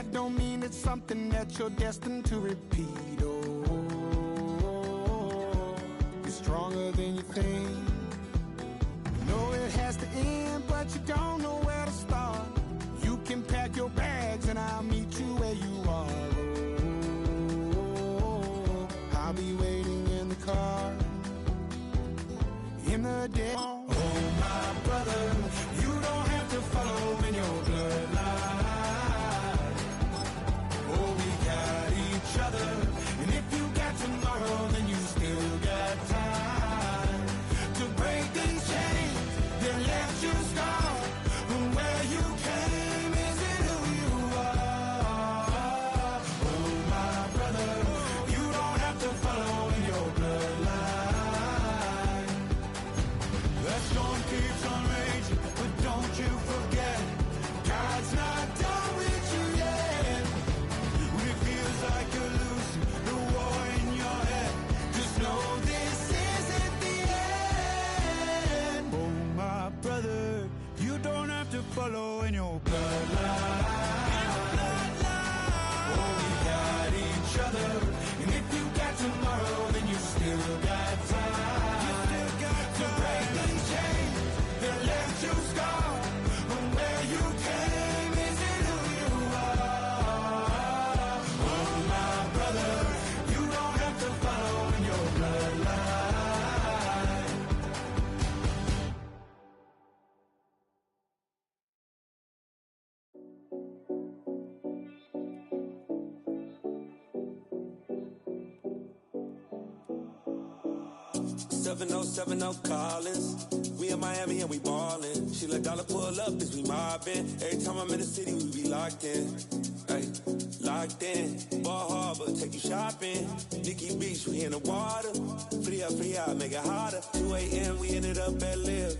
that don't mean it's something that you're destined to repeat. Oh, you're stronger than you think. You know it has to end, but you don't know where to start. You can pack your bags and I'll meet you where you are. Oh, I'll be waiting in the car in the day. Oh, my brother, you don't have to follow in your bloodline. Oh, we got each other, and if you got tomorrow, then you still got time to break these chains that left you scarred. From where you came isn't who you are. Oh, my brother, you don't have to follow in your bloodline. That storm keeps on raging, but don't you forget, God's not done with you yet. When it feels like you're losing the war in your head, just know this isn't the end. Oh, my brother, you don't have to follow in your bloodline. Oh, we got each other, and if you got tomorrow, then you still got time. You still got to break these chains that left you scarred. From where you came isn't who you are. Oh, my brother, you don't have to follow in your bloodline. 7070 Collins. We in Miami and we ballin'. She let dollar pull up as we mobbin'. Every time I'm in the city, we be locked in. Ay, locked in. Ball Harbor, take you shopping. Nikki Beach, we in the water. Free up, make it hotter. 2 a.m., we ended up at Live.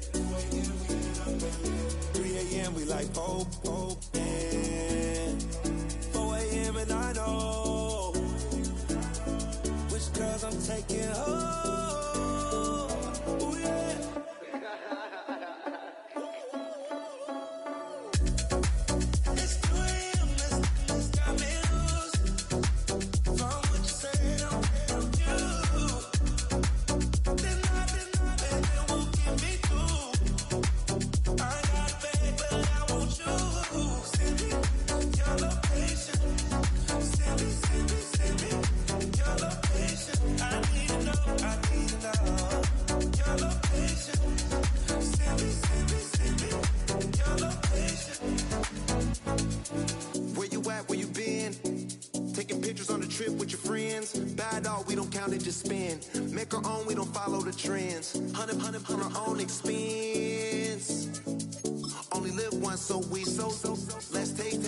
3 a.m., we like Pope. 4 a.m. and I know which girls I'm taking home. Just spin, make our own, we don't follow the trends. 100 on our own expense. Only live once, so let's take,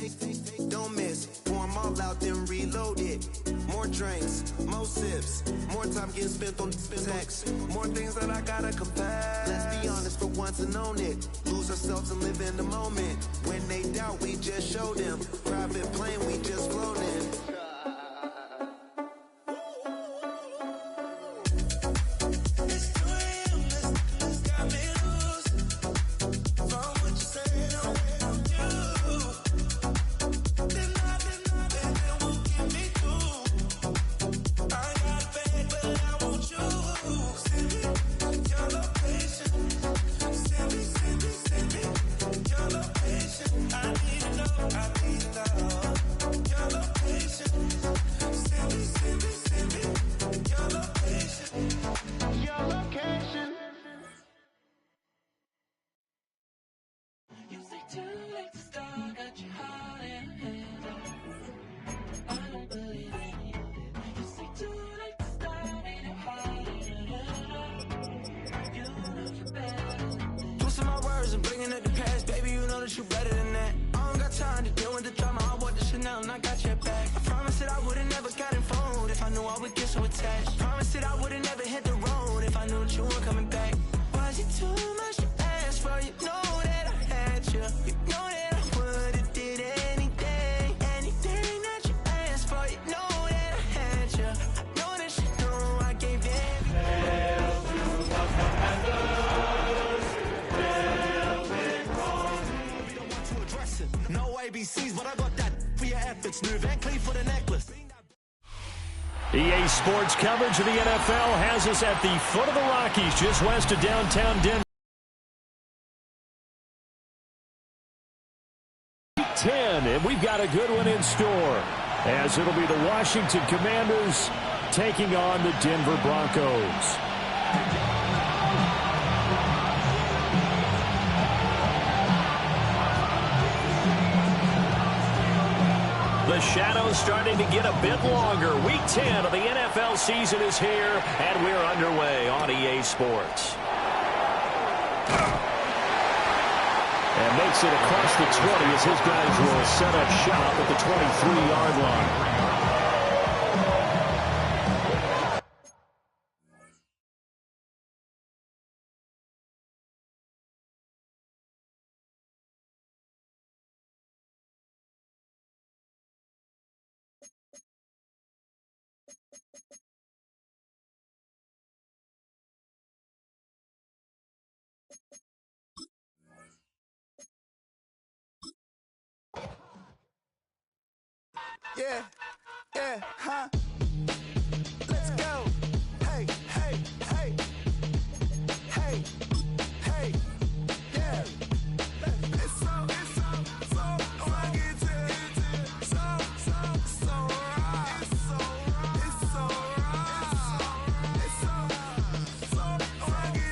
don't miss. Pour 'em all out, then reload it. More drinks, more sips, more time getting spent on text. More things that I gotta confess. Let's be honest for once and own it. Lose ourselves and live in the moment. When they doubt, we just show them. Private plane, we just floating. ABCs, but I got that for your methods. New Van Cleef for the necklace. EA Sports coverage of the NFL has us at the foot of the Rockies, just west of downtown Denver. 10, and we've got a good one in store, as it'll be the Washington Commanders taking on the Denver Broncos. The shadow's starting to get a bit longer. Week 10 of the NFL season is here, and we're underway on EA Sports. And makes it across the 20 as his guys will set up shop at the 23-yard line. Yeah, yeah, huh? Let's go. Hey, hey, hey. Hey, hey, yeah. It's so rugged. So right. It's so rugged. It's so rugged.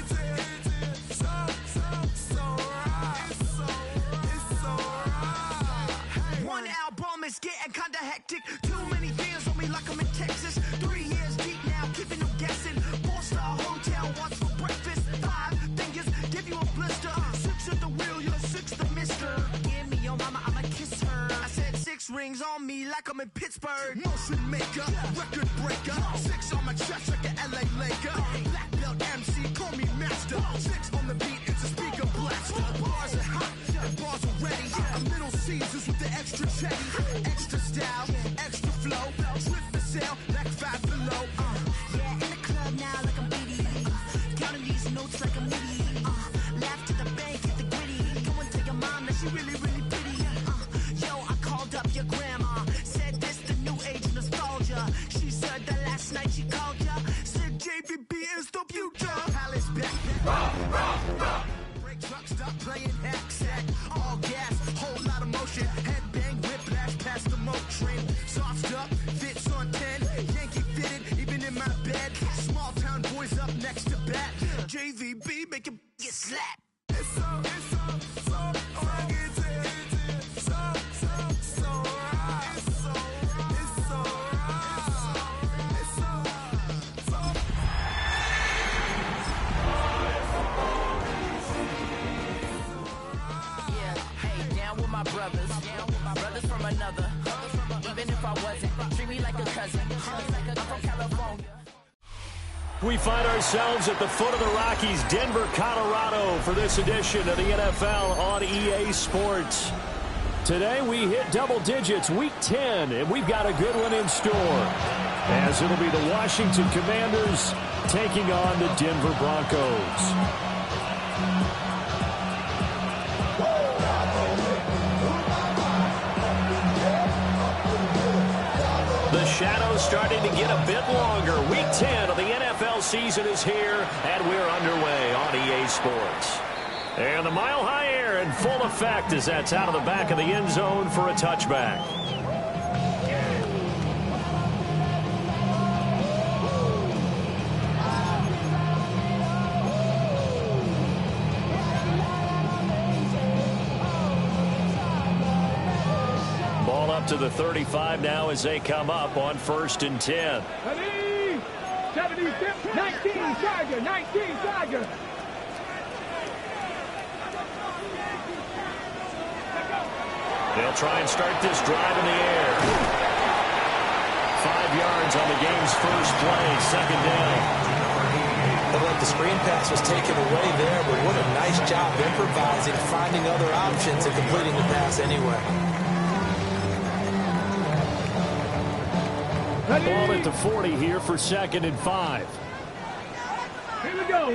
It's so right. One album is getting kinda hectic. Too many fans on me like I'm in Texas. 3 years deep now, keeping them guessing. 4-star hotel, what's for breakfast? 5 fingers, give you a blister. 6 at the wheel, you're 6 the mister. Give me your mama, I'ma kiss her. I said 6 rings on me like I'm in Pittsburgh. Motion maker, record breaker. 6 on my chest like an LA Laker. Black belt MC, call me master. 6 on the beat, it's a speaker blaster. Bars are hot, bars are ready. A Middle Caesars with the extra chetty. Extra style, extra flow. Trip for sale, like 5 below. Yeah, in the club now like I'm BD. Counting these notes like I'm witty. Laugh to the bank, hit the gritty. Go and tell your mom that she really, really pretty. Yo, I called up your grandma. Said this the new age nostalgia. She said that last night she called ya. Said JVB is the future. Palace back. Break truck, stop playing hack sack. All gas, whole lot of motion. Headbang, whiplash past the moat train. Soft up, fits on 10. Yankee fitted, even in my bed. Small town boys up next to bat. JVB make it get slapped. It's so rugged. So right. It's so Yeah, hey, down with my brothers. Brothers from another. Even if I wasn't, treat me like a cousin. I'm from California. We find ourselves at the foot of the Rockies, Denver, Colorado, for this edition of the NFL on EA Sports. Today we hit double digits, week 10, and we've got a good one in store, as it'll be the Washington Commanders taking on the Denver Broncos. The shadow's starting to get a bit longer. Week 10 of the NFL season is here, and we're underway on EA Sports. And the mile-high air in full effect as that's out of the back of the end zone for a touchback. Ball up to the 35 now as they come up on 1st and 10. 19 Tiger. They'll try and start this drive in the air. 5 yards on the game's first play, 2nd down. Looked like the screen pass was taken away there, but what a nice job improvising, finding other options, and completing the pass anyway. Ball at the 40 here for 2nd and 5. Here we go.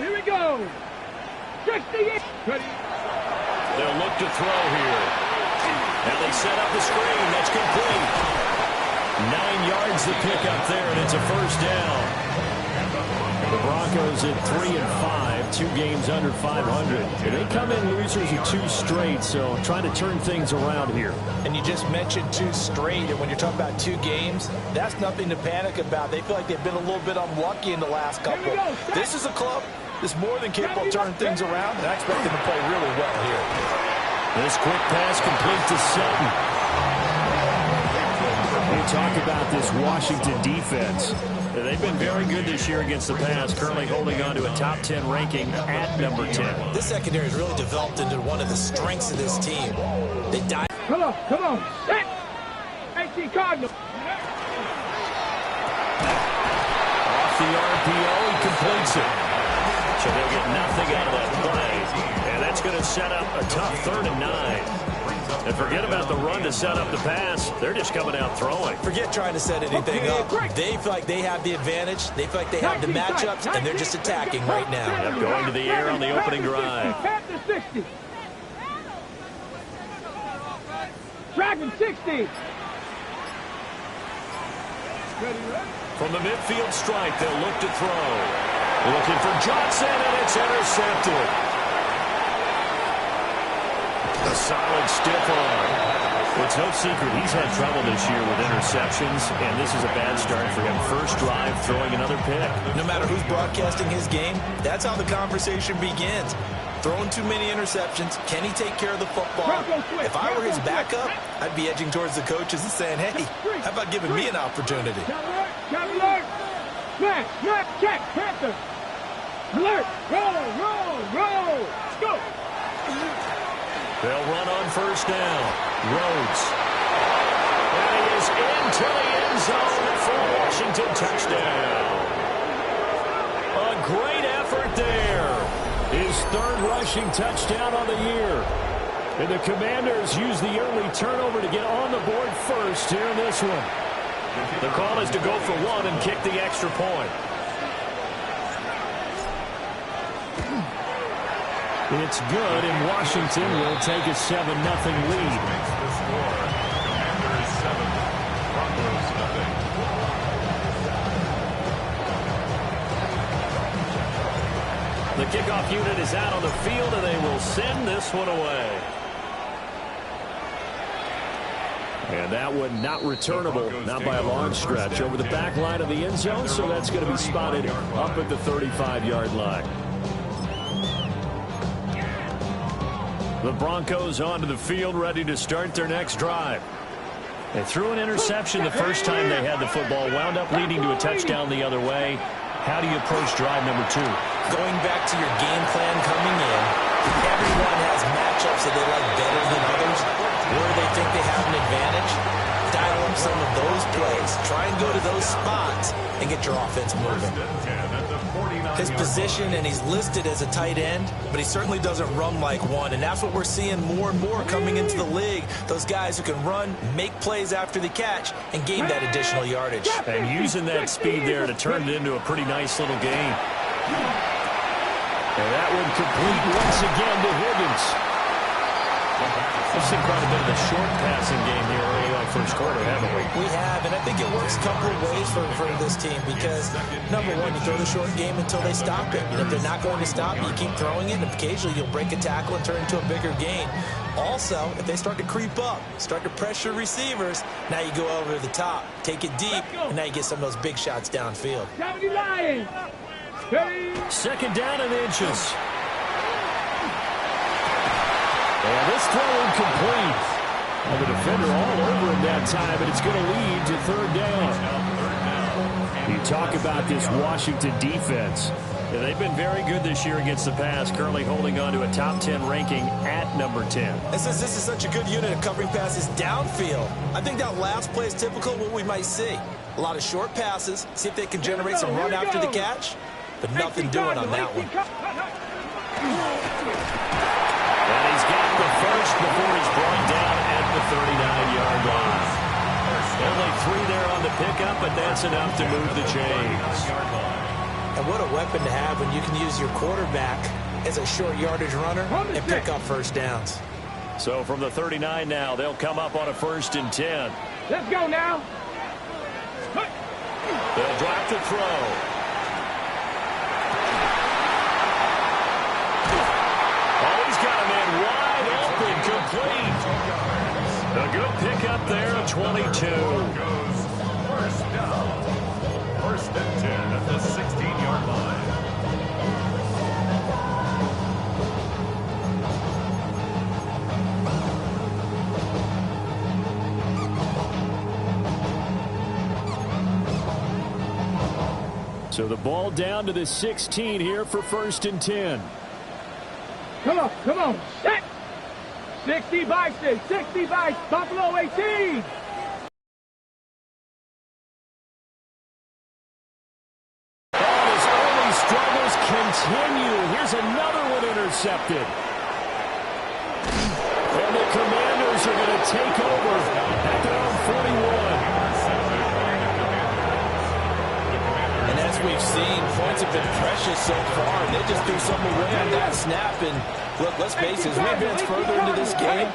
Stretch the end. They'll look to throw here. And they set up the screen. That's complete. pickup there, and it's a first down. The Broncos at 3-5, 2 games under 500. And they come in losers of 2 straight, so trying to turn things around here. And you just mentioned 2 straight, and when you're talking about 2 games, that's nothing to panic about. They feel like they've been a little bit unlucky in the last couple. This is a club that's more than capable of turning things around, and I expect them to play really well here. This quick pass complete to Sutton. We talk about this Washington defense. They've been very good this year against the pass, currently holding on to a top 10 ranking at number 10. This secondary has really developed into one of the strengths of this team. They dive. Come on. Set. 18 Cardinal. Off the RPO, he completes it. So they'll get nothing out of that play. And that's going to set up a tough 3rd and 9. And forget about the run to set up the pass. They're just coming out throwing. Forget trying to set anything up. They feel like they have the advantage. They feel like they have the matchups, and they're just attacking right now. Yep, going to the air on the opening drive. Panther 60. Dragon 60. From the midfield strike, they'll look to throw. Looking for Johnson, and it's intercepted. A solid stiff arm. It's no secret he's had trouble this year with interceptions, and this is a bad start for him. First drive, throwing another pick. No matter who's broadcasting his game, that's how the conversation begins. Throwing too many interceptions. Can he take care of the football? If I were his backup, I'd be edging towards the coaches and saying, hey, how about giving me an opportunity? Alert. Smash, check, Panther. Alert, roll. Go. They'll run on first down. Rhodes. And he is into the end zone for a Washington touchdown. A great effort there. His 3rd rushing touchdown on the year. And the Commanders use the early turnover to get on the board first here in this one. The call is to go for 1 and kick the extra point. It's good, and Washington will take a 7-0 lead. The kickoff unit is out on the field, and they will send this one away. And that one not returnable, not by a long stretch, over the back line of the end zone, so that's going to be spotted up at the 35-yard line. The Broncos onto the field, ready to start their next drive. They threw an interception the first time they had the football, wound up leading to a touchdown the other way. How do you approach drive number 2? Going back to your game plan coming in, everyone has matchups that they like better than others, where they think they have an advantage. Dial up some of those plays. Try and go to those spots and get your offense moving. His position, and he's listed as a tight end, but he certainly doesn't run like one, and that's what we're seeing more and more coming into the league. Those guys who can run, make plays after the catch, and gain that additional yardage. And using that speed there to turn it into a pretty nice little game. And that one complete once again to Higgins. We've seen quite a bit of the short passing game here early on first quarter, haven't we? We have, and I think it works a couple of ways for this team because, number one, you throw the short game until they stop it. And if they're not going to stop it, you keep throwing it, and occasionally you'll break a tackle and turn it into a bigger gain. Also, if they start to creep up, start to pressure receivers, now you go over the top, take it deep, and now you get some of those big shots downfield. 79. 2nd down and inches. And this throw incomplete. And the defender all over him that time, but it's going to lead to 3rd down. You talk about this Washington defense. And they've been very good this year against the pass, currently holding on to a top 10 ranking at number 10. And since this is such a good unit of covering passes downfield, I think that last play is typical of what we might see. A lot of short passes, see if they can generate some run after the catch, but nothing doing on that one. And he's got the first before he's brought down at the 39-yard line. Only 3 there on the pickup, but that's enough to move the chains. And what a weapon to have when you can use your quarterback as a short yardage runner and pick up first downs. So from the 39 now, they'll come up on a 1st and 10. Let's go now. They'll drop the throw. Oh, he's got a man wide open, complete. A good pickup there at 22. First down. First and 10 at the 16-yard line. So the ball down to the 16 here for first and 10. Come on, set. 60 Bison, 60 Bison, Buffalo 18. And his early struggles continue. Here's another one intercepted. And the Commanders are going to take over at their own 41. And as we've seen, points have been precious so far. They just threw something away on that snap. And look, let's face it, as we advance further into this game,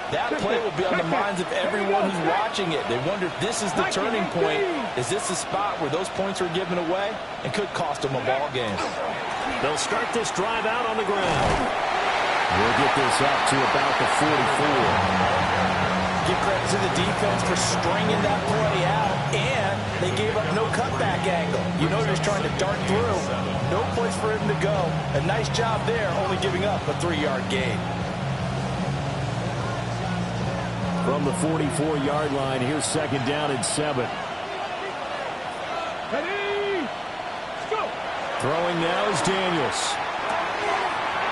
that play will be on the minds of everyone who's watching it. They wonder if this is the turning point. Is this the spot where those points are given away and could cost them a ball game? They'll start this drive out on the ground. We'll get this up to about the 44. Give credit to the defense for stringing that play out, and they gave up no cutback angle. You know they're just trying to dart through. No place for him to go. A nice job there, only giving up a 3-yard gain. From the 44-yard line, here's second down and 7. Ready, go. Throwing now is Daniels.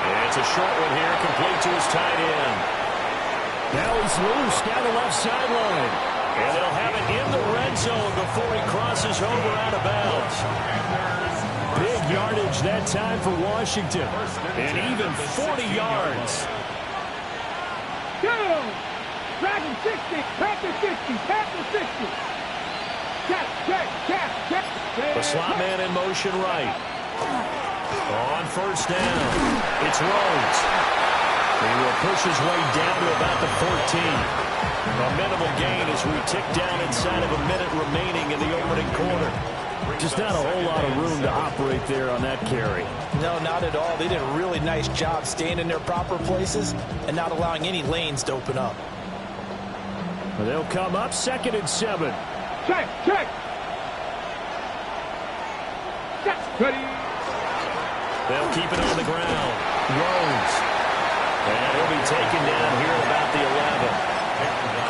And it's a short one here, complete to his tight end. Now he's loose down the left sideline. And they'll have it in the red zone before he crosses over out of bounds. Big yardage that time for Washington. And even 40 yards. Go. Dragon 60, Panther 60, Panther 60. Cap. The slot man in motion right. On first down, it's Rhodes. He will push his way down to about the 14. A minimal gain as we tick down inside of a minute remaining in the opening quarter. Just not a whole lot of room to operate there on that carry. No, not at all. They did a really nice job staying in their proper places and not allowing any lanes to open up. They'll come up second and 7. Check. Ready. They'll keep it on the ground. Rhodes. And he'll be taken down here at about the 11.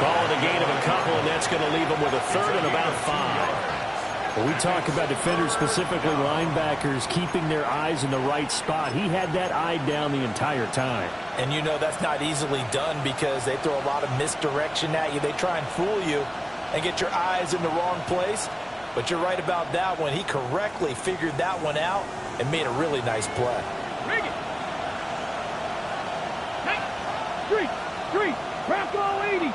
Call it a gain of a couple, and that's going to leave them with a third and about 5. When we talk about defenders, specifically linebackers, keeping their eyes in the right spot, he had that eye down the entire time. And you know that's not easily done because they throw a lot of misdirection at you. They try and fool you and get your eyes in the wrong place. But you're right about that one. He correctly figured that one out and made a really nice play. Ring it. 3, Bronco 80.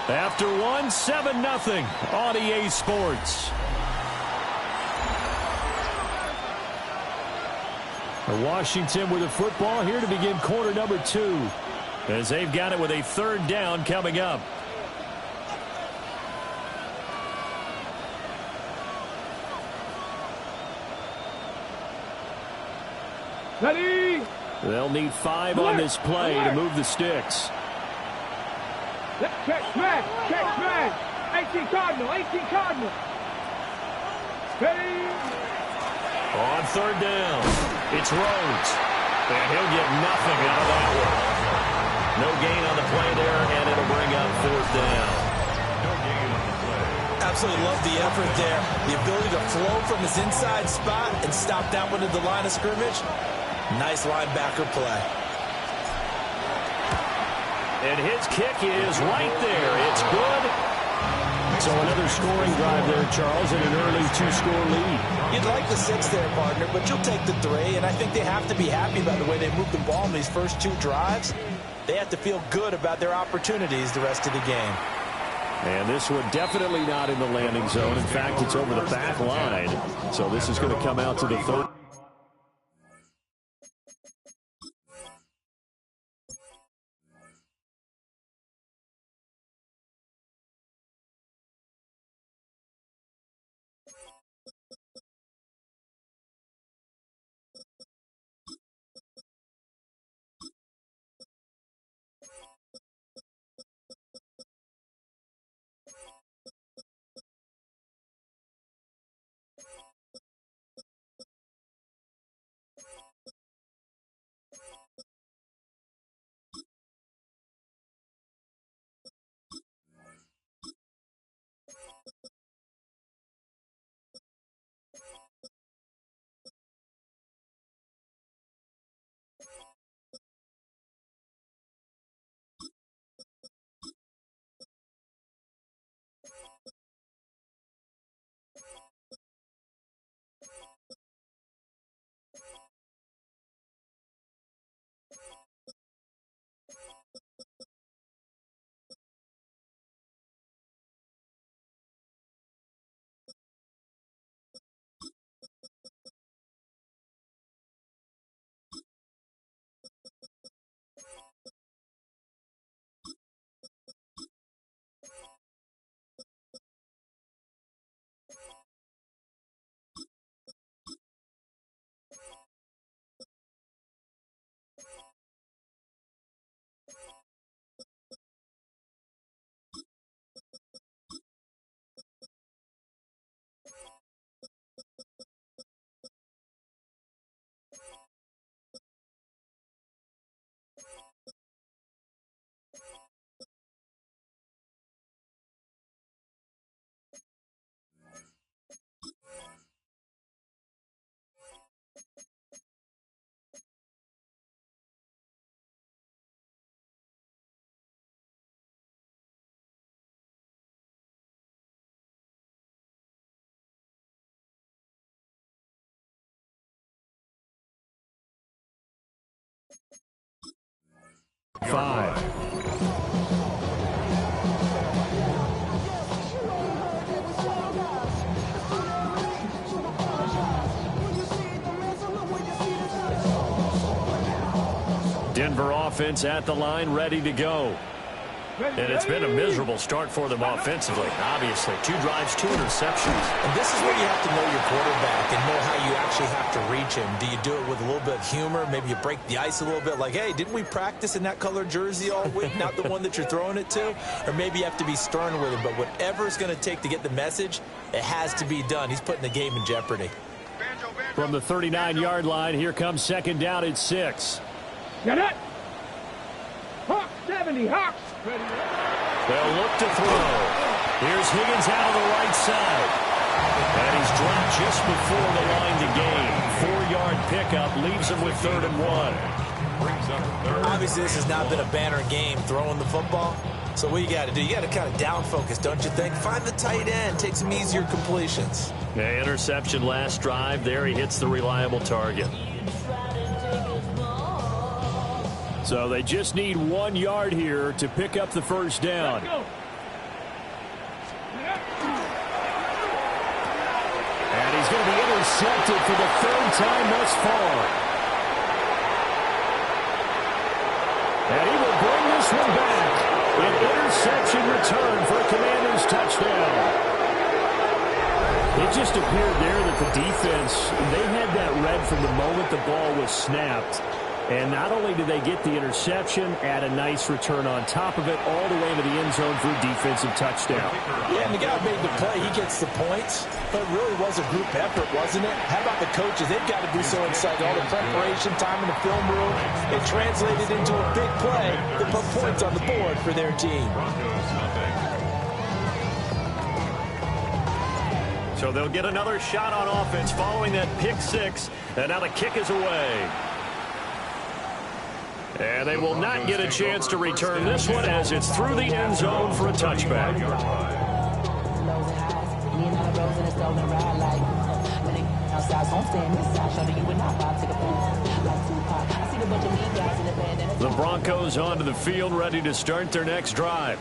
After 1, 7-0 on EA Sports. Washington with the football here to begin quarter number 2, as they've got it with a third down coming up. Ready. They'll need 5 on this play to move the sticks. Check smash. 18 Cardinal. Ready. On third down, it's Rhodes. And he'll get nothing out of that one. No gain on the play there, and it'll bring up fourth down. No gain on the play. Absolutely love the effort there. The ability to flow from his inside spot and stop that one at the line of scrimmage. Nice linebacker play. And his kick is right there. It's good. So another scoring drive there, Charles, and an early 2-score lead. You'd like the 6 there, partner, but you'll take the 3, and I think they have to be happy about the way they moved the ball in these first 2 drives. They have to feel good about their opportunities the rest of the game. And this one definitely not in the landing zone. In fact, it's over the back line. So this is going to come out to the 30. 5. Denver offense at the line, ready to go. And it's been a miserable start for them offensively, obviously. 2 drives, 2 interceptions. And this is where you have to know your quarterback and know how you actually have to reach him. Do you do it with a little bit of humor? Maybe you break the ice a little bit, like, hey, didn't we practice in that color jersey all week, not the one that you're throwing it to? Or maybe you have to be stern with him. But whatever it's going to take to get the message, it has to be done. He's putting the game in jeopardy. From the 39-yard line, here comes second down at 6. Get it! Hawks 70, Hawks! They'll look to throw. Here's Higgins out of the right side. And he's dropped just before the line to gain. 4-yard pickup leaves him with 3rd and 1. Obviously, this has not been a banner game throwing the football. So what you got to do, you got to kind of down focus, don't you think? Find the tight end, take some easier completions. Yeah, interception last drive. There he hits the reliable target. So they just need 1 yard here to pick up the first down. And he's going to be intercepted for the 3rd time thus far. And he will bring this one back. An interception return for a Commanders touchdown. It just appeared there that the defense, they had that read from the moment the ball was snapped. And not only did they get the interception, add a nice return on top of it, all the way to the end zone for a defensive touchdown. Yeah, and the guy made the play. He gets the points. But it really was a group effort, wasn't it? How about the coaches? They've got to be so excited. All the preparation, time in the film room, it translated into a big play that put points on the board for their team. So they'll get another shot on offense following that pick 6. And now the kick is away. And they will not get a chance to return this one as it's through the end zone for a touchback. The Broncos onto the field, ready to start their next drive.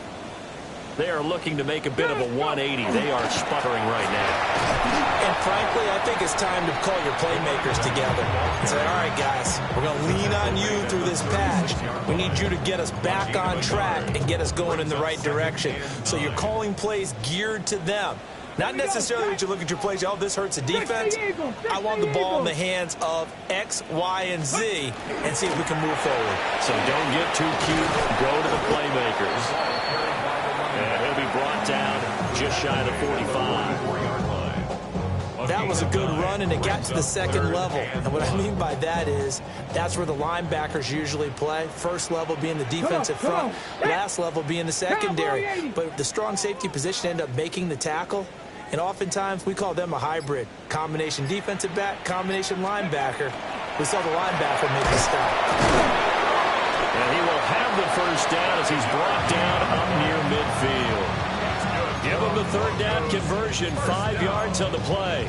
They are looking to make a bit of a 180. They are sputtering right now. And frankly, I think it's time to call your playmakers together and say, all right, guys, we're going to lean on you through this patch. We need you to get us back on track and get us going in the right direction. So you're calling plays geared to them. Not necessarily that you look at your plays, oh, this hurts the defense. I want the ball in the hands of X, Y, and Z and see if we can move forward. So don't get too cute. Go to the playmakers. And he'll be brought down just shy of the 45. That was a good run, and it got to the second level. And what I mean by that is that's where the linebackers usually play. First level being the defensive front, last level being the secondary. But the strong safety position ended up making the tackle. And oftentimes we call them a hybrid. Combination defensive back, combination linebacker. We saw the linebacker make the stop. And he will have the first down as he's brought down up near midfield. Give him the 3rd down conversion, 5 yards on the play.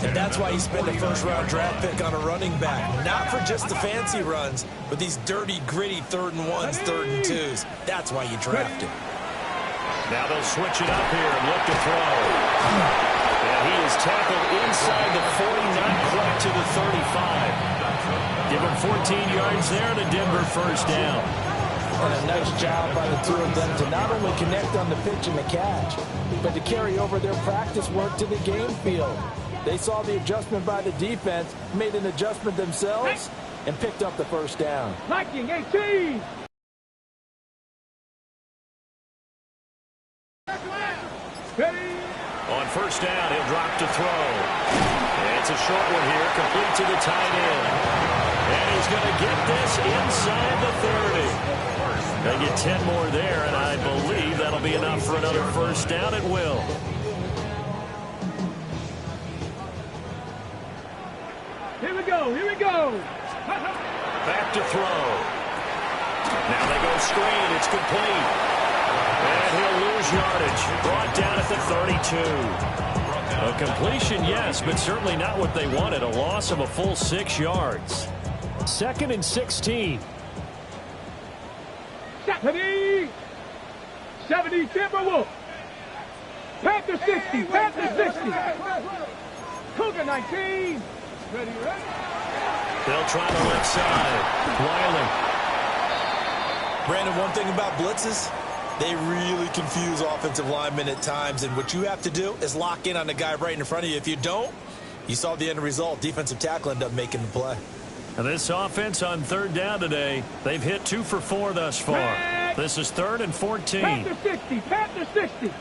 And that's why you spend a first-round draft pick on a running back. Not for just the fancy runs, but these dirty, gritty 3rd and 1s, 3rd and 2s. That's why you draft him. Now they'll switch it up here and look to throw. And he is tackled inside the 40, not quite to the 35. Give him 14 yards there, the Denver first down. And a nice job by the two of them to not only connect on the pitch and the catch, but to carry over their practice work to the game field. They saw the adjustment by the defense, made an adjustment themselves, and picked up the first down. Liking 18! On first down, he'll drop to throw. It's a short one here, complete to the tight end. And he's going to get this inside the 30. They get 10 more there, and I believe that'll be enough for another first down. It will. Here we go, here we go. Back to throw. Now they go screen. It's complete. And he'll lose yardage. Brought down at the 32. A completion, yes, but certainly not what they wanted. A loss of a full 6 yards. 2nd and 16. 70 Timberwolves. Panther 60. Panther 60. Cougar 19. Ready. They'll try the left side. Wiley. Brandon, one thing about blitzes, they really confuse offensive linemen at times, and what you have to do is lock in on the guy right in front of you. If you don't, you saw the end result. Defensive tackle ended up making the play. And this offense on 3rd down today, they've hit 2 for 4 thus far. This is 3rd and 14. Panther 60. Panther 60.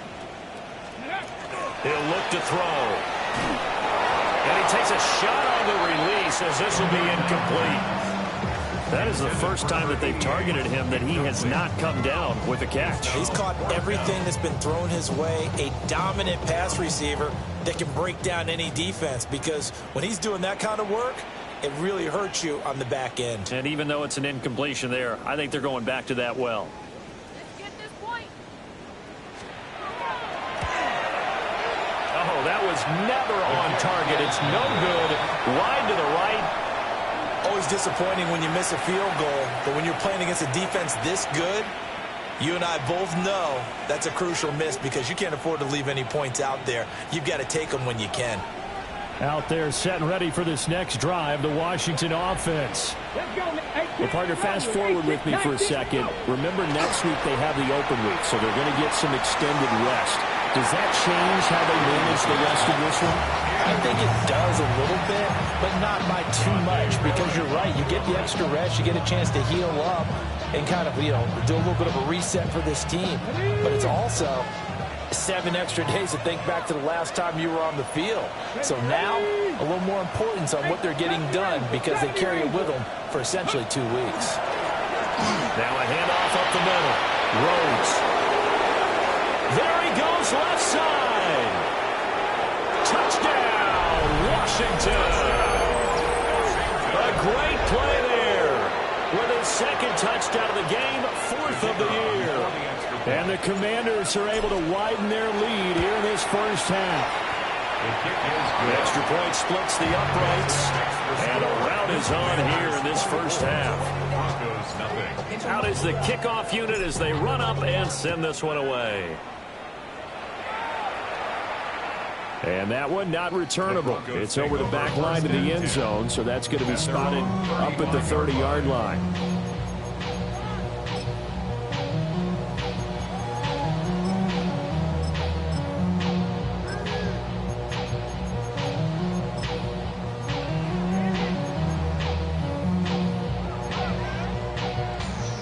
He'll look to throw. And he takes a shot on the release as this will be incomplete. That is the first time that they've targeted him that he has not come down with a catch. He's caught everything that's been thrown his way, a dominant pass receiver that can break down any defense, because when he's doing that kind of work, it really hurts you on the back end. And even though it's an incompletion there, I think they're going back to that well. Let's get this point. Oh, that was never on target. It's no good. Wide to the right. Always disappointing when you miss a field goal, but when you're playing against a defense this good, you and I both know that's a crucial miss because you can't afford to leave any points out there. You've got to take them when you can. Out there set and ready for this next drive, the Washington offense. Well, partner, fast forward with me for a second. Remember, next week they have the open week, so they're going to get some extended rest. Does that change how they manage the rest of this one? I think it does a little bit, but not by too much, because you're right. You get the extra rest. You get a chance to heal up and kind of, do a little bit of a reset for this team. But it's also 7 extra days to think back to the last time you were on the field. So now, a little more importance on what they're getting done because they carry it with them for essentially 2 weeks. Now a handoff up the middle. Rhodes. There he goes, left side. Touchdown, Washington. A great play there. With his 2nd touchdown of the game, 4th of the year. And the Commanders are able to widen their lead here in this first half. The extra point splits the uprights. And a rout is on here in this first half. Out is the kickoff unit as they run up and send this one away. And that one not returnable. It's over the back line to the end zone, so that's going to be spotted up at the 30-yard line.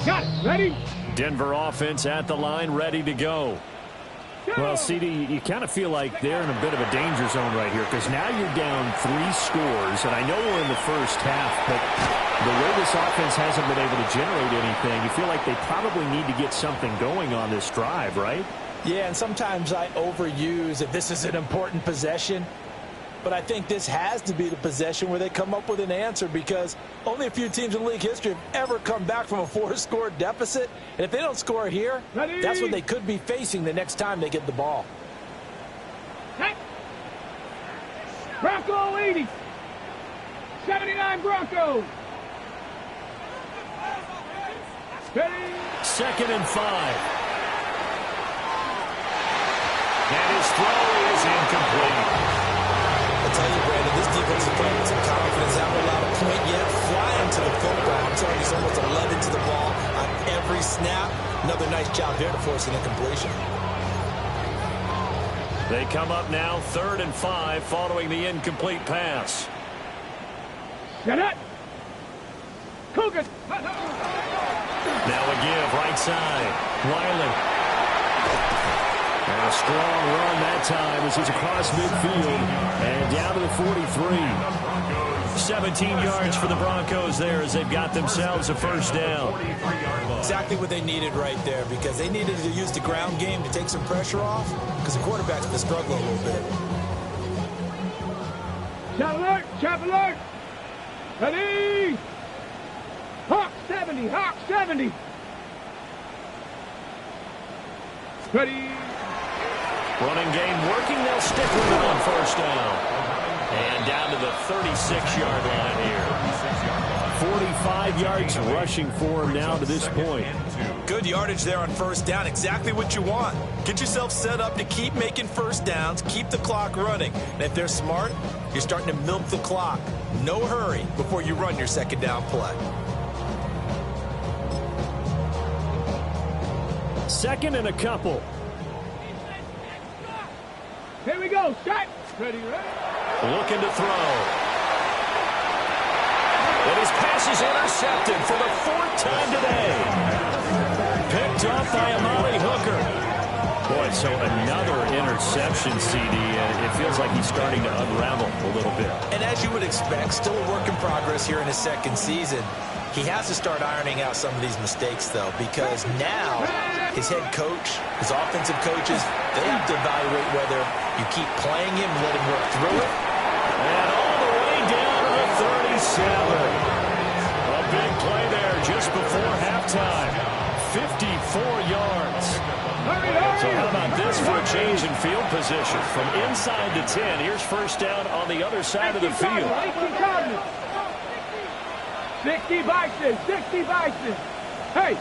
Got it. Ready? Denver offense at the line, ready to go. Well, CD, you kind of feel like they're in a bit of a danger zone right here because now you're down 3 scores, and I know we're in the first half, but the way this offense hasn't been able to generate anything, you feel like they probably need to get something going on this drive, right? Yeah, and sometimes I overuse if this is an important possession. But I think this has to be the possession where they come up with an answer because only a few teams in league history have ever come back from a 4-score deficit. And if they don't score here, that's what they could be facing the next time they get the ball. Bronco 80. 79 Broncos. Ready? 2nd and 5. And his throw is incomplete. I tell you, Brandon, this defense is playing with some confidence. Haven't allowed a point yet. Flying to the football. I'm telling you, it's almost 11 to the ball on every snap. Another nice job there to force an incompletion. They come up now 3rd and 5 following the incomplete pass. Get it. Cougar. Now a give right side. Wiley. And a strong run that time as he's across midfield and down to the 43. 17 yards for the Broncos there as they've got themselves a first down. Exactly what they needed right there because they needed to use the ground game to take some pressure off because the quarterback's been struggling a little bit. Shot alert. Shot alert. Ready. Hawk 70. Hawk 70. Ready. Running game working. They'll stick with it on first down. And down to the 36-yard line here. 45 yards rushing for him now to this point. Good yardage there on first down. Exactly what you want. Get yourself set up to keep making first downs, keep the clock running. And if they're smart, you're starting to milk the clock. No hurry before you run your second down play. Second and a couple. Here we go. Set. Ready, ready. Looking to throw. And his pass is intercepted for the fourth time today. Picked off by Amari Hooker. Boy, so another interception, CD. It feels like he's starting to unravel a little bit. And as you would expect, still a work in progress here in his second season. He has to start ironing out some of these mistakes, though, because now his head coach, his offensive coaches, they have to evaluate whether you keep playing him and let him work through it. And all the way down to the 37. A big play there just before halftime. 54 yards. So how about this for a change in field position? From inside the 10, here's first down on the other side of the field. 60 Bison, 60 Bison. Hey,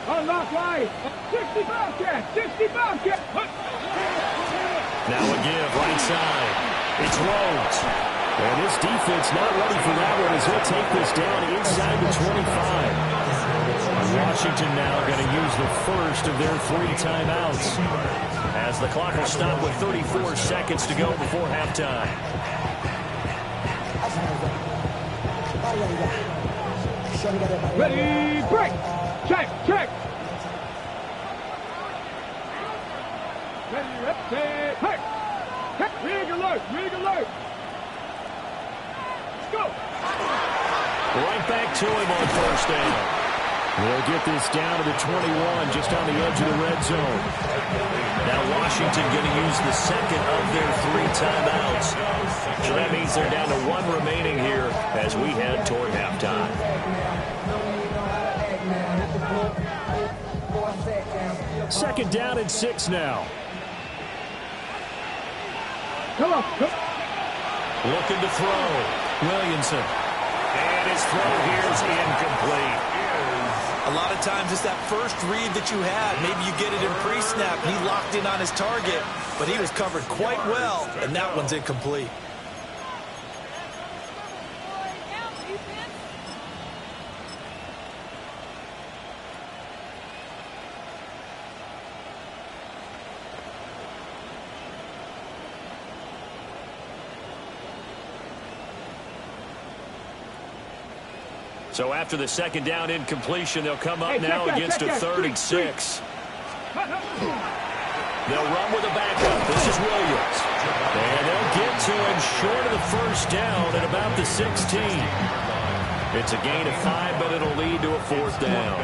unlock line. 60 Bobcat, 60 Bobcat. Now a give right side. It's Rhodes. And this defense not ready for that one as he'll take this down inside the 25. Washington now going to use the first of their 3 timeouts as the clock will stop with 34 seconds to go before halftime. Ready, break. Check, check. Ready, ready, hey. Rig alert, rig alert. Let's go. Right back to him on first down. They'll get this down to the 21, just on the edge of the red zone. Now Washington going to use the second of their 3 timeouts. So that means they're down to 1 remaining here as we head toward halftime. Second down and 6 now. Come on. Looking to throw. Williamson. And his throw here is incomplete. A lot of times it's that first read that you had. Maybe you get it in pre-snap. He locked in on his target, but he was covered quite well, and that one's incomplete. So after the second down incompletion, they'll come up now against a 3rd and 6. They'll run with a backup. This is Williams. And they'll get to him short of the first down at about the 16. It's a gain of 5, but it'll lead to a 4th down.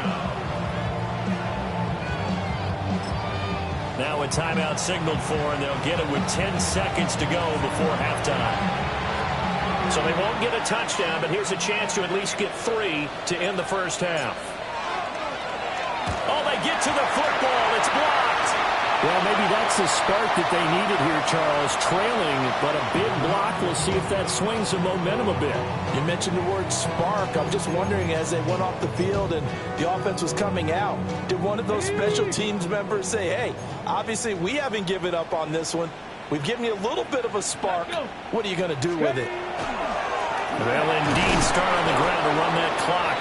Now a timeout signaled for, and they'll get it with 10 seconds to go before halftime. So they won't get a touchdown, but here's a chance to at least get 3 to end the first half. Oh, they get to the football. It's blocked. Well, maybe that's the spark that they needed here, Charles. Trailing, but a big block. We'll see if that swings the momentum a bit. You mentioned the word spark. I'm just wondering, as they went off the field and the offense was coming out, did one of those special teams members say, hey, obviously we haven't given up on this one. We've given you a little bit of a spark. What are you going to do with it? Well, indeed, start on the ground to run that clock.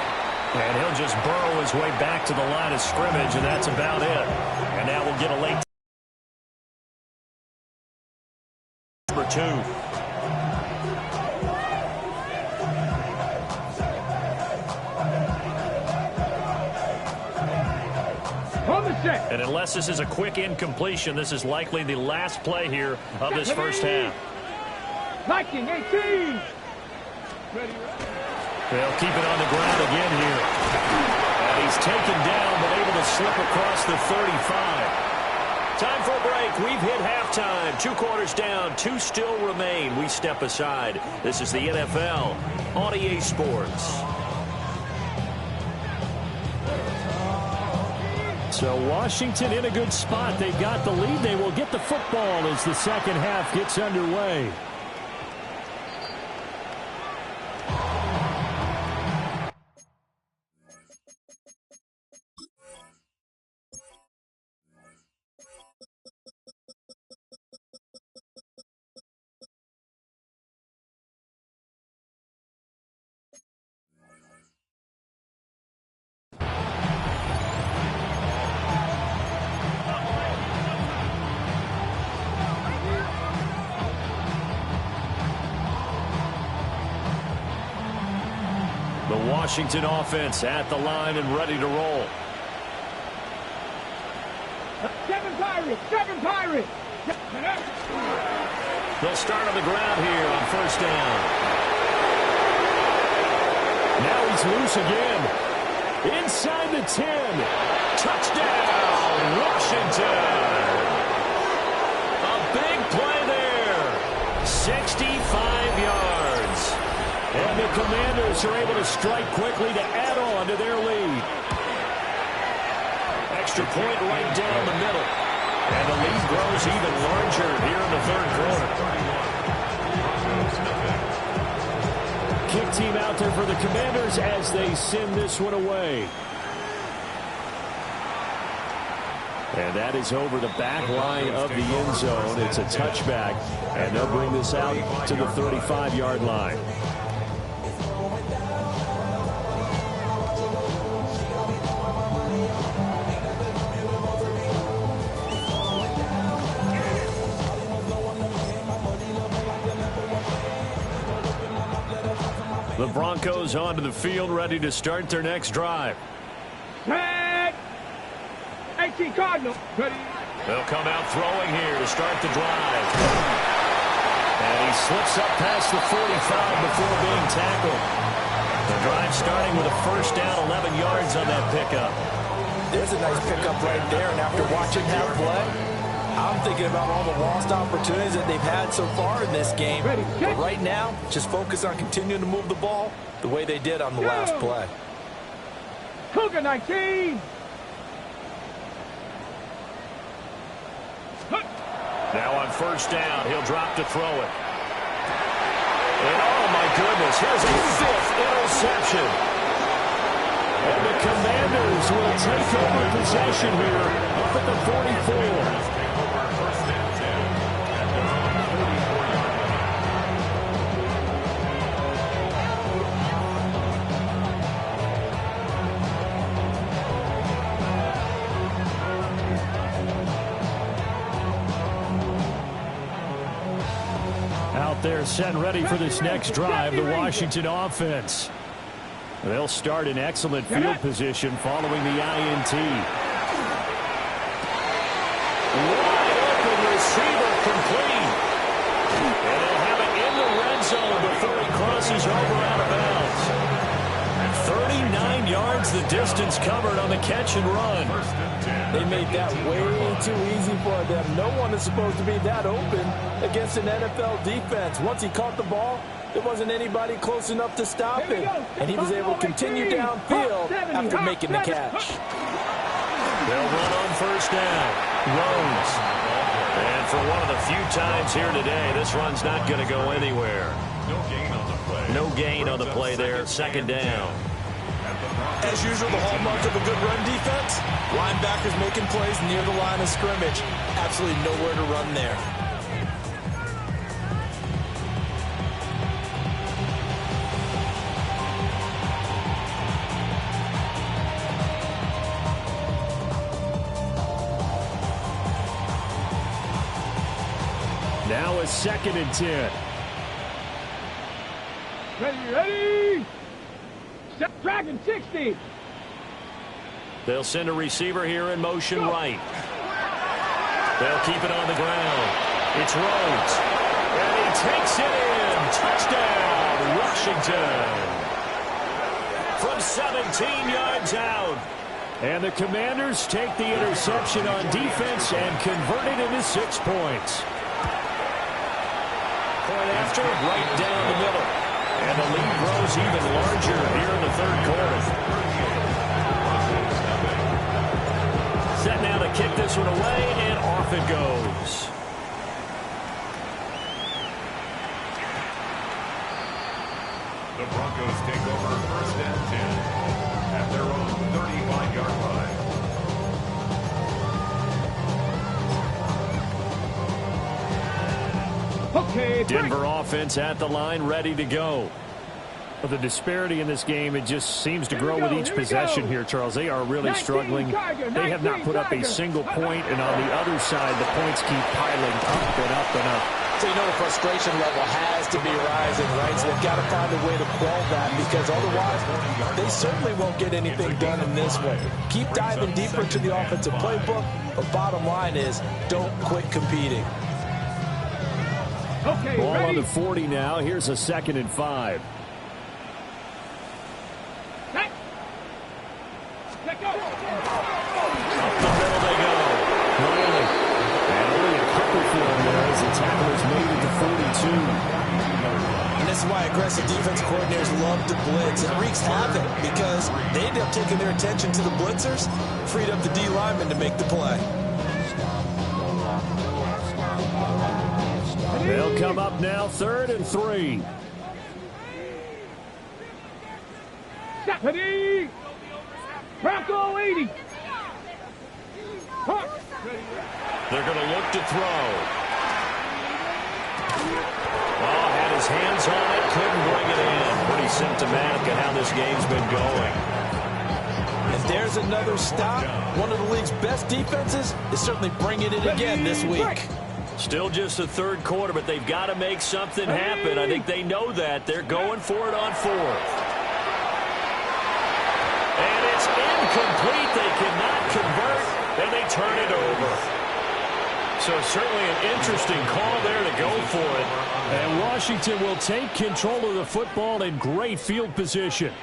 And he'll just burrow his way back to the line of scrimmage, and that's about it. And now we'll get a late number 2. And unless this is a quick incompletion, this is likely the last play here of this first half. Viking 18. They'll keep it on the ground again here. And he's taken down, but able to slip across the 35. Time for a break. We've hit halftime. 2 quarters down. 2 still remain. We step aside. This is the NFL on EA Sports. So Washington in a good spot. They've got the lead. They will get the football as the second half gets underway. Washington offense at the line and ready to roll. Seven Pirates. They'll start on the ground here on first down. Now he's loose again. Inside the 10. Touchdown, Washington. A big play there. 65 yards. And the Commanders are able to strike quickly to add on to their lead. Extra point right down the middle. And the lead grows even larger here in the third quarter. Kick team out there for the Commanders as they send this one away. And that is over the back line of the end zone. It's a touchback. And they'll bring this out to the 35-yard line. The Broncos onto the field, ready to start their next drive. Set. 18 Cardinal. Ready. They'll come out throwing here to start the drive. And he slips up past the 45 before being tackled. The drive starting with a first down, 11 yards on that pickup. There's a nice pickup right there, and after watching that play, I'm thinking about all the lost opportunities that they've had so far in this game. But right now, just focus on continuing to move the ball the way they did on the last play. Cougar 19. Now on first down, he'll drop to throw it. And oh my goodness, here's a fifth interception. And the Commanders will take over possession here up at the 44. They're set and ready for this next drive, the Washington offense. They'll start in excellent field position following the INT. Wide open receiver complete. And they'll have it in the red zone before he crosses over out of bounds. 39 yards the distance covered on the catch and run. They made that way too easy for them. No one is supposed to be that open against an NFL defense. Once he caught the ball, there wasn't anybody close enough to stop him. And he was able to continue downfield after making the catch. They'll run on first down. Rose. And for one of the few times here today, this run's not going to go anywhere. No gain on the play. No gain on the play there. Second down. As usual, the hallmark of a good run defense, linebackers making plays near the line of scrimmage. Absolutely nowhere to run there. Now a second and 10. Ready. Dragon 60. They'll send a receiver here in motion right. They'll keep it on the ground. It's Rhodes. And he takes it in. Touchdown, Washington. From 17 yards out. And the Commanders take the interception on defense and convert it into 6 points. Point after, right down the middle. And the lead grows even larger here in the third quarter. Set now to kick this one away, and off it goes. The Broncos take over first and 10 at their own 35-yard line. Okay, Denver offense at the line, ready to go. Well, the disparity in this game, it just seems to grow with each possession here, Charles. They are really struggling. They have not put up a single point, and on the other side, the points keep piling up and up and up. So you know the frustration level has to be rising, right? So they've got to find a way to quell that, because otherwise they certainly won't get anything done in this way. Keep diving deeper into the offensive playbook, but bottom line is don't quit competing. Okay, ball ready. On the 40 now. Here's a 2nd and 5. Let go. Up the middle they go. Riley. And only a couple for him there as the tackle is made at the 42. And this is why aggressive defense coordinators love to blitz. It wreaks havoc because they end up taking their attention to the blitzers, freed up the D lineman to make the play. They'll come up now, 3rd and 3. Ready. Bronco 80. They're going to look to throw. Oh, had his hands on it, couldn't bring it in. Pretty symptomatic of how this game's been going. And there's another stop. One of the league's best defenses is certainly bringing it again this week. Still just the 3rd quarter, but they've got to make something happen. I think they know that. They're going for it on 4th. And it's incomplete. They cannot convert, and they turn it over. So certainly an interesting call there to go for it. And Washington will take control of the football in great field position.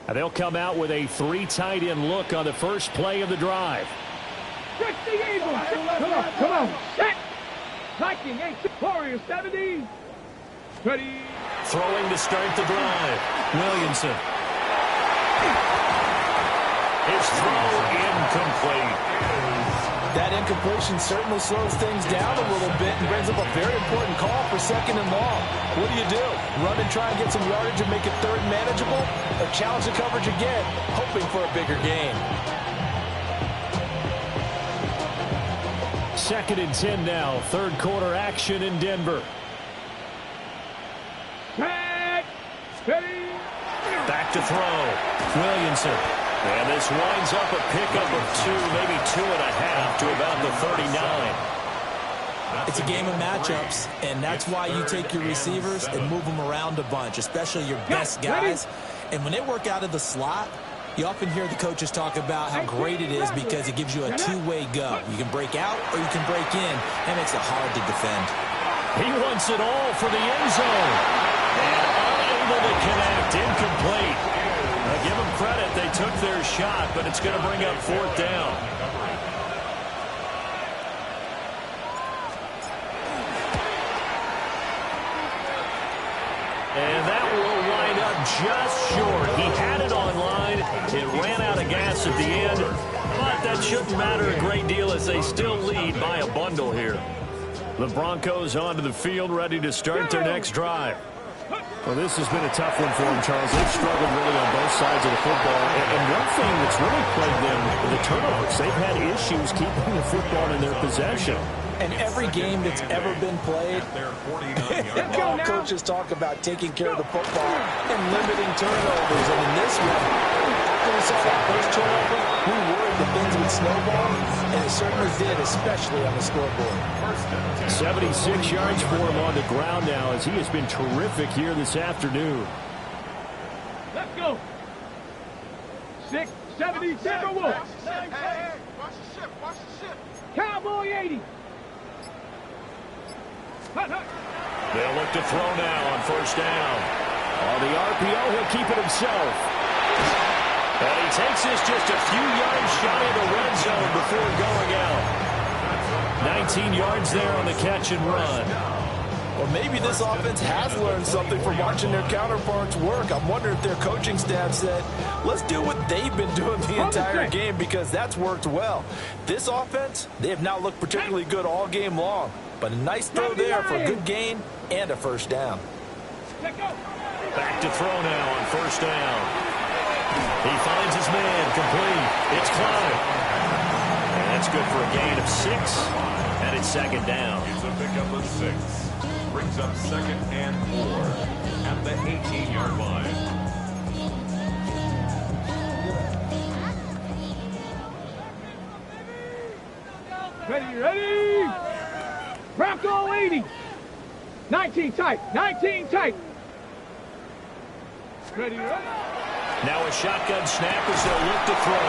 And they'll come out with a 3 tight end look on the first play of the drive. Check the Eagles. Come on. Set. Viking 8. Warriors 70. Ready. Throwing to start the drive. Williamson. His throw incomplete. That incompletion certainly slows things down a little bit and brings up a very important call for 2nd and long. What do? Run and try and get some yardage and make it 3rd manageable? Or challenge the coverage again, hoping for a bigger gain? 2nd and 10 now. 3rd quarter action in Denver. Back to throw. Williamson. And this winds up a pickup of 2, maybe 2.5 to about the 39. It's a game of matchups, and that's why you take your receivers and move them around a bunch, especially your best guys. And when they work out of the slot, you often hear the coaches talk about how great it is because it gives you a 2-way go. You can break out or you can break in. That makes it hard to defend. He wants it all for the end zone. And unable to connect, incomplete. Give them credit, they took their shot, but it's going to bring up 4th down. And that will wind up just short. He had it on line. It ran out of gas at the end. But that shouldn't matter a great deal as they still lead by a bundle here. The Broncos onto the field, ready to start their next drive. Well, this has been a tough one for them, Charles. They've struggled really on both sides of the football. And one thing that's really plagued them, the turnovers. They've had issues keeping the football in their possession. And every game that's ever been played, all coaches talk about taking care of the football and limiting turnovers. And in this one, after we saw that first turnover, we worried that things would snowball, and it certainly did, especially on the scoreboard. 76 yards for him on the ground now as he has been terrific here this afternoon. Let's go. 670 Timberwolves. Watch the ship. Cowboy 80. They'll look to throw now on 1st down. On the RPO, he'll keep it himself. And he takes this just a few yards shy of the red zone before going out. 19 yards there on the catch and run. Or maybe this offense has learned something from watching their counterparts work. I'm wondering if their coaching staff said, let's do what they've been doing the entire game because that's worked well. This offense, they have not looked particularly good all game long. But a nice throw there for a good gain and a 1st down. Back to throw now on 1st down. He finds his man complete. It's Clyde. And that's good for a gain of 6. And it's 2nd down. It's a pickup of 6. Brings up 2nd and 4 at the 18-yard line. Ready, ready. Bronco 80. 19 tight, 19 tight. Ready, ready. Now a shotgun snap as they'll look to throw.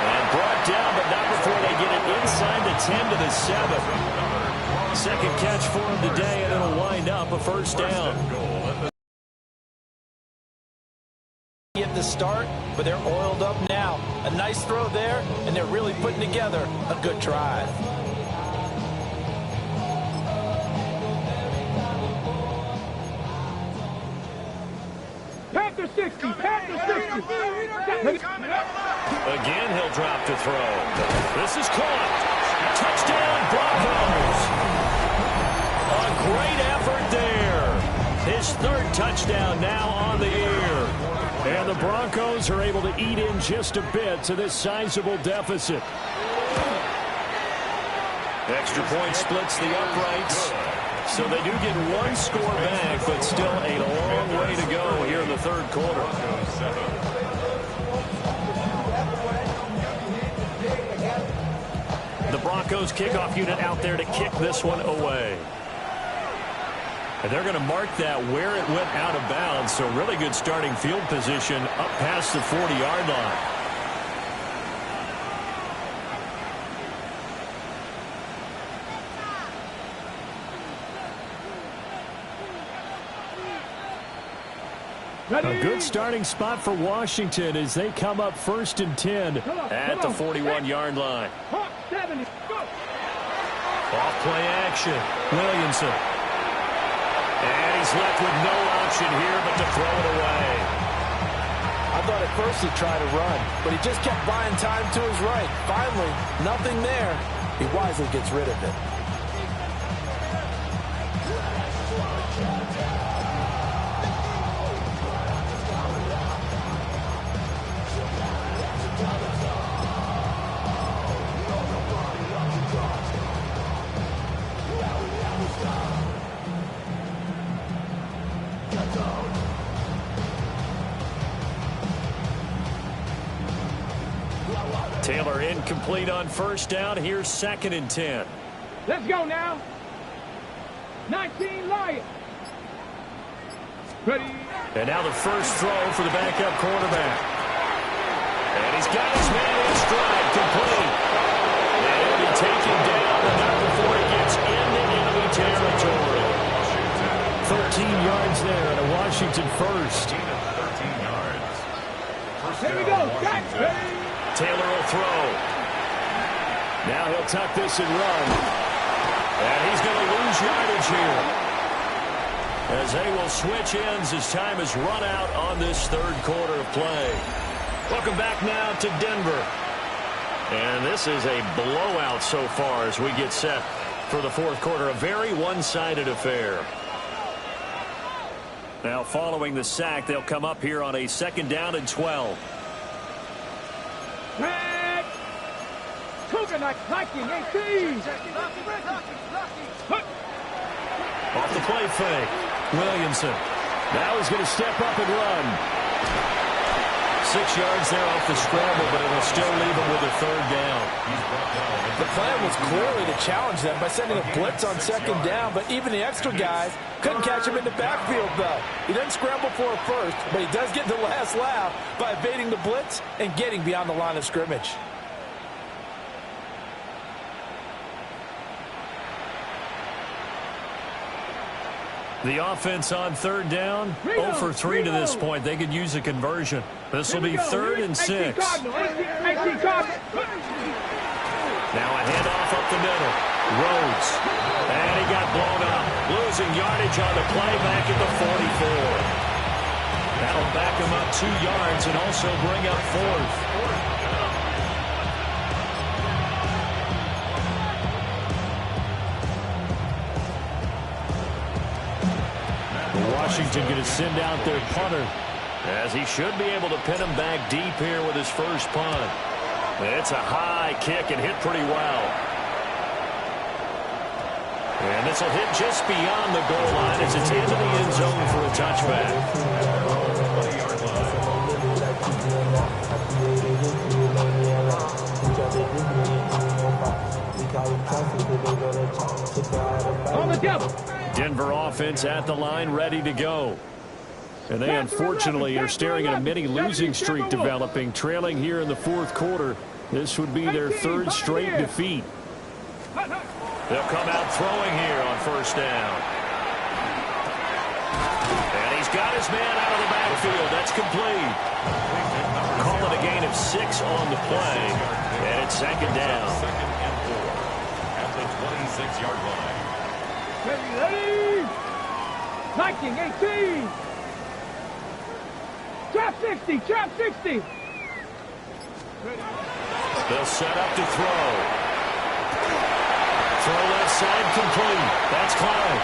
And brought down, but not before they get it inside the 10 to the 7. Second catch for him today, and it'll wind up a first down. At the start, but they're oiled up now. A nice throw there, and they're really putting together a good drive. Panther 60, Panther 60. Again, he'll drop to throw. This is caught. Touchdown, Broncos. A great effort there. His third touchdown now on the year. And the Broncos are able to eat in just a bit to this sizable deficit. Extra point splits the uprights. So they do get one score back, but still a long way to go here in the third quarter. The Broncos kickoff unit out there to kick this one away. And they're going to mark that where it went out of bounds. So really good starting field position up past the 40-yard line. A good starting spot for Washington as they come up 1st and 10 at the 41-yard line. Off play action. Williamson. And he's left with no option here but to throw it away. I thought at first he'd try to run, but he just kept buying time to his right. Finally, nothing there. He wisely gets rid of it. Taylor incomplete on first down. Here's 2nd and 10. Let's go now. 19 Lions. Ready. And now the first throw for the backup quarterback. And he's got his man in stride, complete. And he'll be taken down, but not before he gets into enemy territory. 13 yards there and a Washington first. 13 yards. Here we go. Ready. Taylor will throw. Now he'll tuck this and run. And he's going to lose yardage here. As they will switch ends as time has run out on this third quarter of play. Welcome back now to Denver. And this is a blowout so far as we get set for the fourth quarter. A very one-sided affair. Now following the sack, they'll come up here on a 2nd down and 12. Red. Coconut Viking 18. Off the play fake. Williamson. Now he's going to step up and run. 6 yards there off the scramble, but it'll still leave him with a 3rd down. The plan was clearly to challenge them by sending a blitz on 2nd down, but even the extra guys couldn't catch him in the backfield, though. He doesn't scramble for a first, but he does get the last laugh by evading the blitz and getting beyond the line of scrimmage. The offense on 3rd down, 0 for 3 to this point. They could use a conversion. This will be 3rd and 6. Now a handoff up the middle. Rhodes. And he got blown up. Losing yardage on the play back at the 44. That'll back him up 2 yards and also bring up 4th. Washington going to send out their punter, as he should be able to pin him back deep here with his first punt. It's a high kick and hit pretty well. And this will hit just beyond the goal line as it's into the end zone for a touchback. On the double. Denver offense at the line, ready to go. And they unfortunately are staring at a mini losing streak developing, trailing here in the fourth quarter. This would be their third straight defeat. They'll come out throwing here on first down. And he's got his man out of the backfield. That's complete. Call it a gain of 6 on the play. And it's second down. Second and 4 at the 26-yard line. Ready. Viking 18. Trap 60. Trap 60. They'll set up to throw. Throw left side complete. That's Clyde.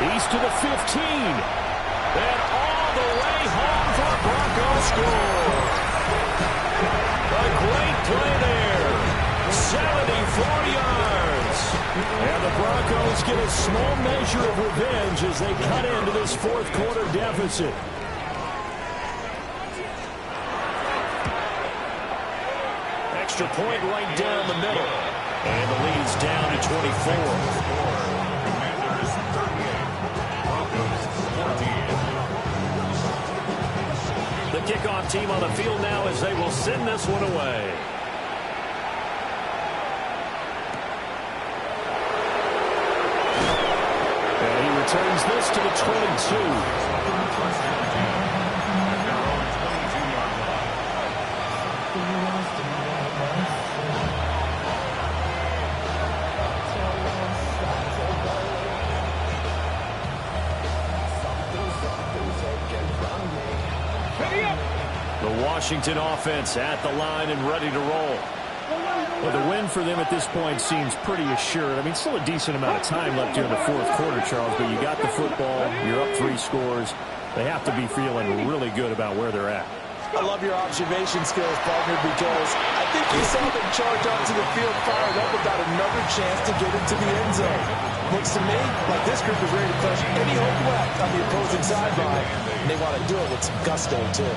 He's to the 15. And all the way home for Broncos score. A great play there. 74 yards. And the Broncos get a small measure of revenge as they cut into this fourth quarter deficit. Extra point right down the middle. And the lead's down to 24. Commanders 38, Broncos 14. The kickoff team on the field now as they will send this one away. And he returns this to the 22. Washington offense at the line and ready to roll. Well, the win for them at this point seems pretty assured. I mean, still a decent amount of time left here in the fourth quarter, Charles, but you got the football, you're up 3 scores. They have to be feeling really good about where they're at. I love your observation skills, partner, because I think you saw them charge onto the field fired up about another chance to get into the end zone. Looks to me like this group is ready to crush any hope left on the opposing sideline, and they want to do it with some gusto, too.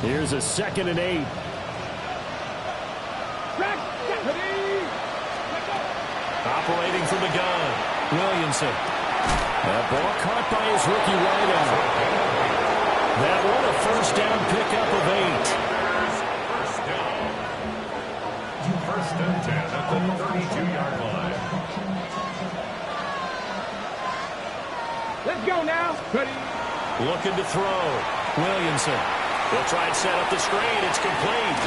Here's a 2nd and 8. Operating from the gun, Williamson. That ball caught by his rookie wideout. That one a first down pickup of 8. First and 10 at the 32-yard line. Let's go now. Ready. Looking to throw. Williamson. They'll try and set up the screen. It's complete.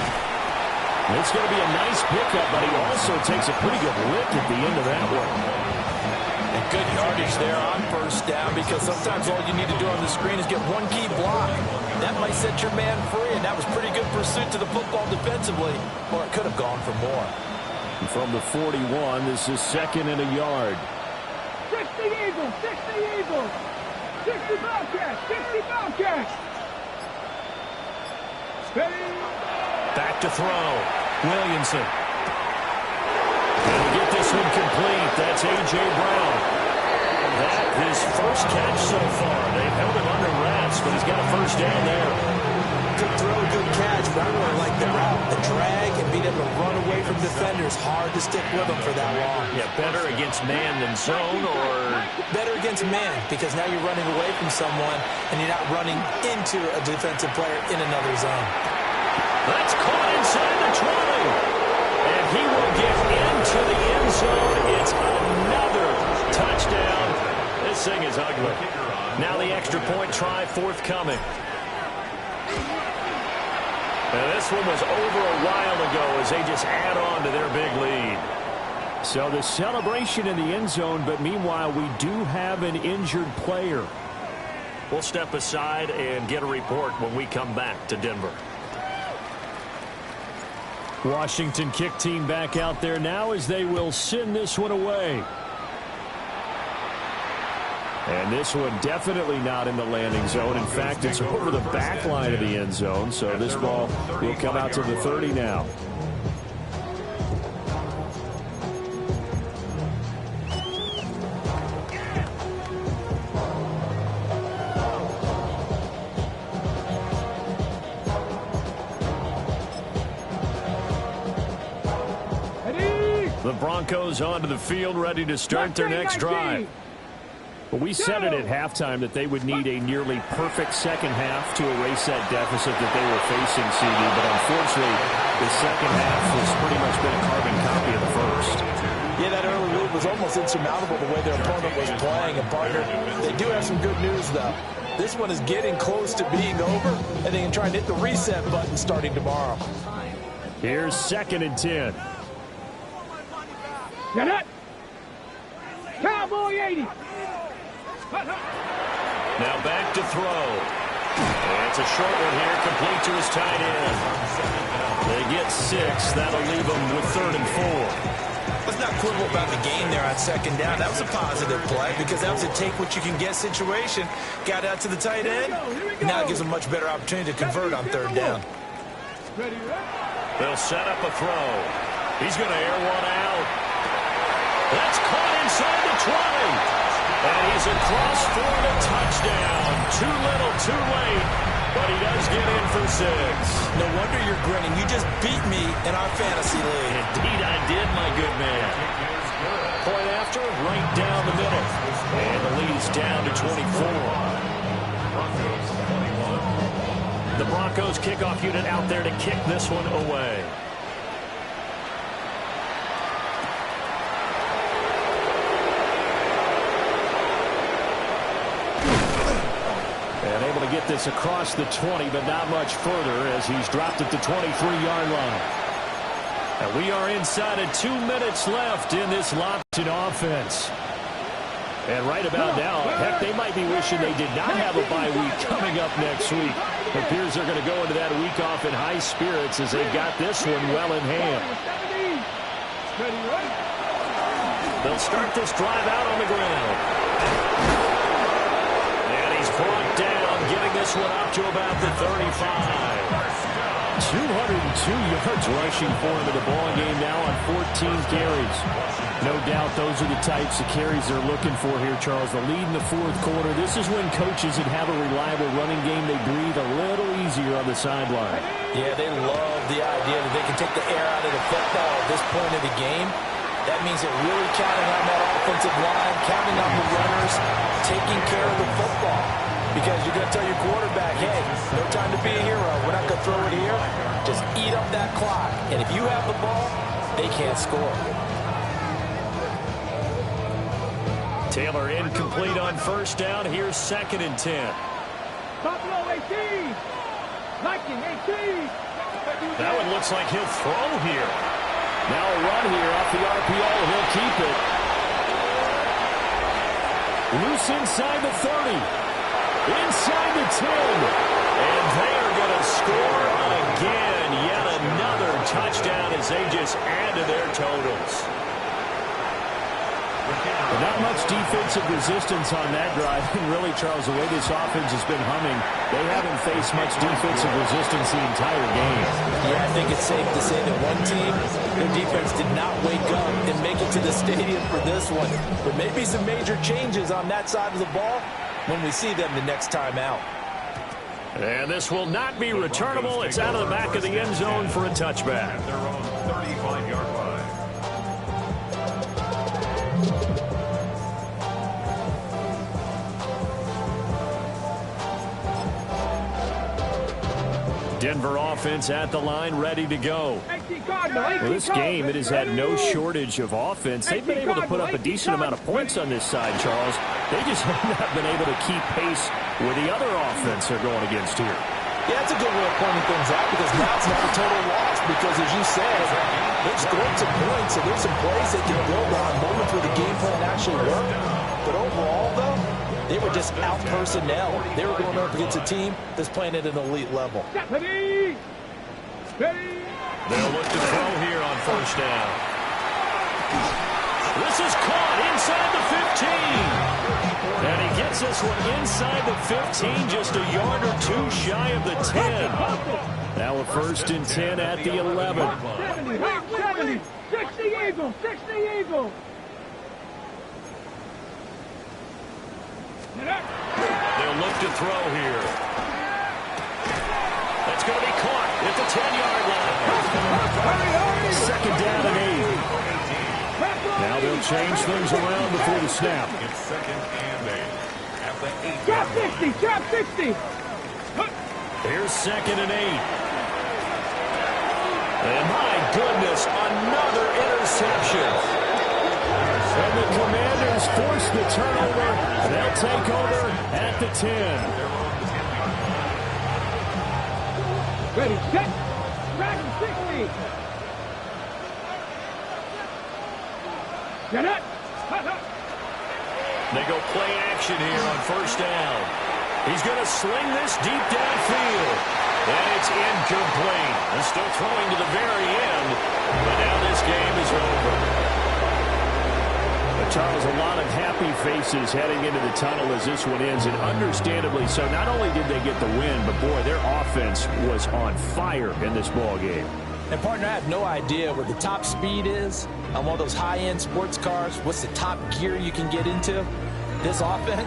It's going to be a nice pickup, but he also takes a pretty good lift at the end of that one. And good yardage there on first down, because sometimes all you need to do on the screen is get one key block. That might set your man free, and that was pretty good pursuit to the football defensively, or it could have gone for more. And from the 41, this is 2nd and a yard. 60 Eagles, 60 Eagles, 60 Bobcats, 60 Bobcats. Ready. Back to throw. Williamson. And get this one complete. That's A.J. Brown. That his first catch so far. They've held him under wraps, but he's got a first down there. Good throw, good catch, but I really like the route. The drag and being able to run away from defenders. Hard to stick with them for that long. Yeah, better against man than zone, or? Better against man, because now you're running away from someone and you're not running into a defensive player in another zone. That's caught inside the 20. And he will get into the end zone. It's another touchdown. This thing is ugly. Now the extra point try forthcoming. Now this one was over a while ago as they just add on to their big lead. So the celebration in the end zone, but meanwhile we do have an injured player. We'll step aside and get a report when we come back to Denver. Washington kick team back out there now as they will send this one away. And this one definitely not in the landing zone. In fact, it's over the back line of the end zone. So this ball will come out to the 30 now. The Broncos onto the field, ready to start their next drive. But we said it at halftime that they would need a nearly perfect second half to erase that deficit that they were facing, CD. But unfortunately, the second half has pretty much been a carbon copy of the first. Yeah, that early lead was almost insurmountable the way their opponent was playing. And, partner, they do have some good news, though. This one is getting close to being over, and they can try and hit the reset button starting tomorrow. Here's 2nd and 10. Get it! Cowboy 80! Now back to throw. And it's a short one here, complete to his tight end. They get 6. That'll leave them with 3rd and 4. Let's not quibble about the game there on 2nd down. That was a positive play because that was a take-what-you-can-get situation. Got out to the tight end. Now it gives them a much better opportunity to convert on 3rd down. They'll set up a throw. He's going to air one out. That's caught inside the 20. And he's across for the touchdown. Too little, too late. But he does get in for 6. No wonder you're grinning. You just beat me in our fantasy league. Indeed I did, my good man. Point after, right down the middle. And the lead is down to 24. The Broncos kickoff unit out there to kick this one away. And able to get this across the 20, but not much further as he's dropped at the 23-yard line. And we are inside of 2 minutes left in this Lofton offense. And right about now, heck, they might be wishing they did not have a bye week coming up next week. It appears they're going to go into that week off in high spirits as they've got this one well in hand. They'll start this drive out on the ground. And he's brought down, getting this one up to about the 35. 202 yards rushing for him in the ball game now on 14 carries. No doubt those are the types of carries they're looking for here, Charles. The lead in the 4th quarter. This is when coaches that have a reliable running game, they breathe a little easier on the sideline. Yeah, they love the idea that they can take the air out of the football at this point of the game. That means they're really counting on that offensive line, counting on the runners, taking care of the football. Because you're going to tell your quarterback, hey, no time to be a hero. We're not going to throw it here. Just eat up that clock. And if you have the ball, they can't score. Taylor incomplete on 1st down. Here's 2nd and 10. Buffalo 18. Viking 18. That one looks like he'll throw here. Now a run here off the RPO. He'll keep it. Loose inside the 30. Inside the 10. And they are going to score again. Yet another touchdown as they just add to their totals. Not much defensive resistance on that drive. And really, Charles, the way this offense has been humming, they haven't faced much defensive resistance the entire game. Yeah, I think it's safe to say that one team, their defense did not wake up and make it to the stadium for this one. There may be some major changes on that side of the ball when we see them the next time out. And this will not be returnable. It's out of the back of the end zone for a touchback. At their own 35-yard line. Denver offense at the line, ready to go. Well, this game, it has had no shortage of offense. They've been able to put up a decent amount of points on this side, Charles. They just have not been able to keep pace with the other offense they're going against here. Yeah, that's a good way of pointing things out because now it's not a total loss because, as you said, they've scored some points, so there's some plays they can build on, moments where the game plan actually worked. But overall, though, they were just out personnel. They were going up against a team that's playing at an elite level. Ready. They'll look to throw here on 1st down. This is caught inside the 15. And he gets this one inside the 15, just a yard or two shy of the 10. Now a 1st and 10 at the 11. 70, 60 Eagles, 60 Eagles. They'll look to throw here. That's going to be caught at the 10-yard line. 2nd down and 8. Now they'll change things around before the snap. It's 2nd and 8 at the 8. Drop 60, drop 60. Here's 2nd and 8. And my goodness, another interception. And the Commanders force the turnover. They'll take over at the 10. Ready, set. Dragon 60. Get it. They go play action here on 1st down. He's going to sling this deep downfield. And it's incomplete. They're still throwing to the very end. But now this game is over. But Charles, a lot of happy faces heading into the tunnel as this one ends, and understandably so. Not only did they get the win, but boy, their offense was on fire in this ball game. And partner, I have no idea what the top speed is on one of those high-end sports cars. What's the top gear you can get into? This offense